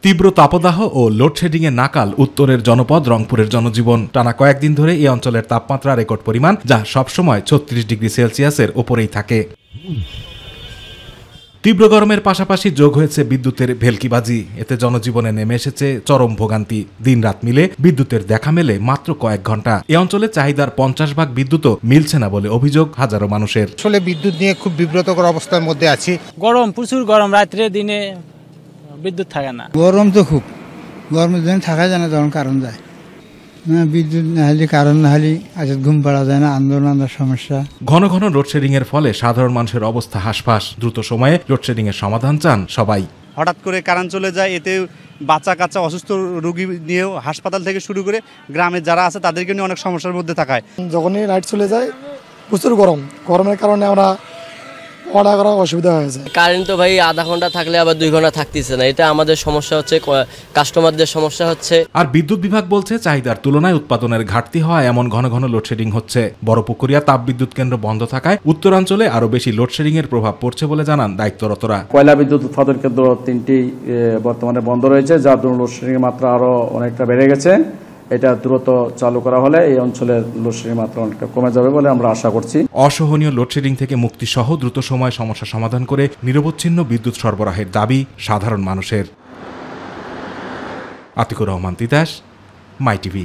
তীব্র তাপদাহ ও লোডশেডিংয়ে নাকাল উত্তরের জনপদ রংপুরের জনজীবন। টানা কয়েকদিন ধরে এই অঞ্চলের তাপমাত্রা রেকর্ড পরিমাণ, যা সবসময় ৩৬ ডিগ্রি সেলসিয়াসের ওপরেই থাকে। তীব্র গরমের পাশাপাশি যোগ হয়েছে বিদ্যুতের ভেলকিবাজি। এতে জনজীবনে নেমে এসেছে চরম ভোগান্তি। দিনরাত মিলে বিদ্যুতের দেখা মেলে মাত্র কয়েক ঘন্টা। এ অঞ্চলে চাহিদার 50% বিদ্যুৎও মিলছে না বলে অভিযোগ হাজারো মানুষের। আসলে বিদ্যুৎ নিয়ে খুব বিব্রতকর অবস্থার মধ্যে আছি। গরম, প্রচুর গরম, রাত্রে দিনে বিদ্যুৎ থাকে না। গরম তো খুব, গরমের দিন থাকা যায় না, তখন কারণ যায় না, বিদ্যুৎ না হলে কারণ না হলে আজ ঘুম পাড়া যায় না, আন্দোলনের সমস্যা। ঘন ঘন লোডশেডিং এর ফলে সাধারণ মানুষের অবস্থা হাসফাস। দ্রুত সময়ে লোডশেডিং এর সমাধান চান সবাই। হঠাৎ করে কারেন্ট চলে যায়, এতে বাচ্চা কাচ্চা অসুস্থ রোগী নিয়েও হাসপাতাল থেকে শুরু করে গ্রামে যারা আছে তাদেরকে নিয়ে অনেক সমস্যার মধ্যে থাকায়। যখনই লাইট চলে যায় প্রচুর গরমের কারণে আমরা অর্ডার করা অসুবিধা হয়েছে। কারেন্ট তো ভাই আধা ঘন্টা থাকলে আবার 2 ঘন্টা থাকতেছে না, এটা আমাদের সমস্যা হচ্ছে, কাস্টমারদের সমস্যা হচ্ছে। আর বিদ্যুৎ বিভাগ বলছে চাহিদার তুলনায় উৎপাদনের ঘাটতি হওয়ায় এমন ঘন ঘন লোডশেডিং হচ্ছে। বড়পুকুরিয়া তাপবিদ্যুৎ কেন্দ্র বন্ধ থাকায় উত্তরাঞ্চলে আরো বেশি লোডশেডিং এর প্রভাব পড়ছে বলে জানান দায়িত্বরতরা। কয়লা বিদ্যুৎ উৎপাদন কেন্দ্র 3টি বর্তমানে বন্ধ রয়েছে, যার জন্য লোডশেডিং এর মাত্রা আরো অনেকটা বেড়ে গেছে। এটা দ্রুত চালু করা হলে এই অঞ্চলের লোডশেডিং মাত্রা অনেকটা কমে যাবে বলে আমরা আশা করছি। অসহনীয় লোডশেডিং থেকে মুক্তি সহ দ্রুত সময় সমস্যা সমাধান করে নিরবচ্ছিন্ন বিদ্যুৎ সরবরাহের দাবি সাধারণ মানুষের। আতিকুর রহমান তিতাস, মাই টিভি।